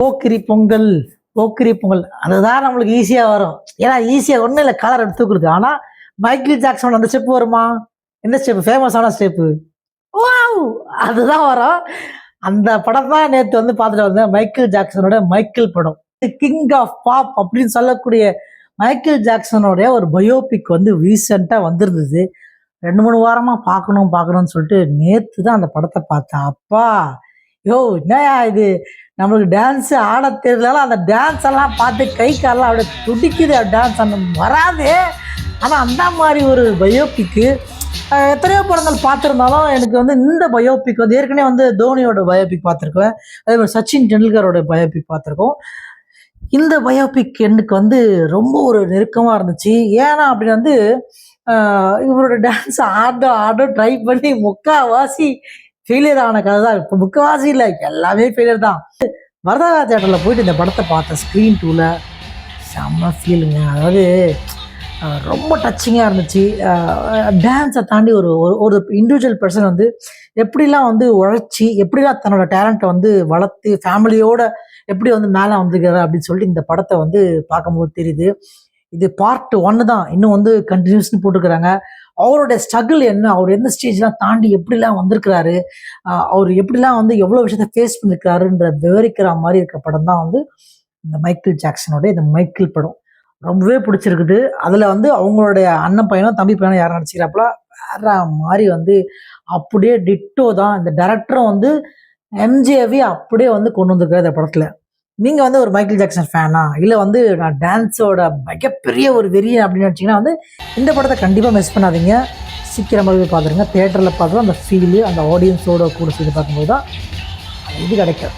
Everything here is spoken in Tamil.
போக்கிரி பொங்கல் போக்கிரி பொங்கல் அதுதான் நம்மளுக்கு ஈஸியாக வரும். ஏன்னா ஈஸியாக ஒன்றும் இல்லை, கலர் எடுத்து கொடுக்குது. ஆனால் மைக்கேல் ஜாக்சன் அந்த ஸ்டெப் வருமா? எந்த ஸ்டெப்பு? ஃபேமஸான ஸ்டெப்பு வாவ் அதுதான் வரும். அந்த படம் தான் நேற்று வந்து பார்த்துட்டு வந்தேன். மைக்கேல் ஜாக்சனோட மைக்கேல் படம், கிங் ஆஃப் பாப் அப்படின்னு சொல்லக்கூடிய மைக்கேல் ஜாக்சனோடைய ஒரு பயோபிக் வந்து ரீசெண்டாக வந்திருந்தது. 2-3 வாரமாக பார்க்கணும்னு சொல்லிட்டு நேற்று தான் அந்த படத்தை பார்த்தேன். அப்பா யோ என்னயா இது, நம்மளுக்கு டான்ஸு ஆட தெரியல, அந்த டான்ஸ் எல்லாம் பார்த்து கை காலெல்லாம் அப்படியே துடிக்குது. டான்ஸ் அந்த வராது. ஆனால் அந்த மாதிரி ஒரு பயோபிக்கு எத்தனையோ படங்கள் பார்த்துருந்தாலும் எனக்கு வந்து இந்த பயோபிக் வந்து ஏற்கனவே வந்து தோனியோட பயோபிக் பார்த்துருக்கேன், அதே மாதிரி சச்சின் டெண்டுல்கரோட பயோபிக் பார்த்துருக்கோம். இந்த பயோபிக் எனக்கு வந்து ரொம்ப ஒரு நெருக்கமாக இருந்துச்சு. ஏன்னா அப்படி வந்து இவரோட டான்ஸ் ஆட ட்ரை பண்ணி முக்கால்வாசி ஃபெயிலியர் ஆன கதை தான். இப்போ முக்கால்வாசி இல்லை, எல்லாமே ஃபெயிலியர் தான். வரதா தியேட்டரில் போயிட்டு இந்த படத்தை பார்த்தேன் ஸ்க்ரீன் 2ல். செம்ம ஃபீலுங்க. அதாவது ரொம்ப டச்சிங்காக இருந்துச்சு. டான்ஸை தாண்டி ஒரு ஒரு இண்டிவிஜுவல் பர்சன் வந்து எப்படிலாம் வந்து உழைச்சி எப்படிலாம் தன்னோட டேலண்ட்டை வந்து வளர்த்து ஃபேமிலியோட எப்படி வந்து மேலே வந்துக்கிறார் அப்படின்னு சொல்லிட்டு இந்த படத்தை வந்து பார்க்கும்போது தெரியுது. இது பார்ட் 1 தான், இன்னும் வந்து கண்டினியூஸ்னு போட்டுக்கிறாங்க. அவரோட ஸ்ட்ரகிள் என்ன, அவர் எந்த ஸ்டேஜ்லாம் தாண்டி எப்படிலாம் வந்திருக்கிறாரு, அவர் எப்படிலாம் வந்து எவ்வளோ விஷயத்த ஃபேஸ் பண்ணியிருக்காருன்ற விவரிக்கிற மாதிரி இருக்க படம் தான் வந்து இந்த மைக்கேல் ஜாக்சனோட இந்த மைக்கேல் படம். ரொம்பவே பிடிச்சிருக்குது. அதில் வந்து அவங்களுடைய அண்ணன் பையனும் தம்பி பையனும் யாரும் நடிச்சிக்கிறாப்புல வேற மாதிரி வந்து அப்படியே டிட்டோ தான். இந்த டைரக்டரும் வந்து எம்ஜிஏவி அப்படியே வந்து கொண்டு வந்திருக்காரு இந்த படத்தில். நீங்கள் வந்து ஒரு மைக்கேல் ஜாக்சன் ஃபேனா, இல்லை வந்து நான் டான்ஸோட மிகப்பெரிய ஒரு வெறியன் அப்படின்னு நினச்சிங்கன்னா வந்து இந்த படத்தை கண்டிப்பாக மிஸ் பண்ணாதீங்க. சீக்கிரமாகவே பார்த்துருங்க. தியேட்டரில் பார்த்து அந்த ஃபீலு அந்த ஆடியன்ஸோட கூட சேர்த்து பார்க்கும்போது தான் இது கிடைக்கும்.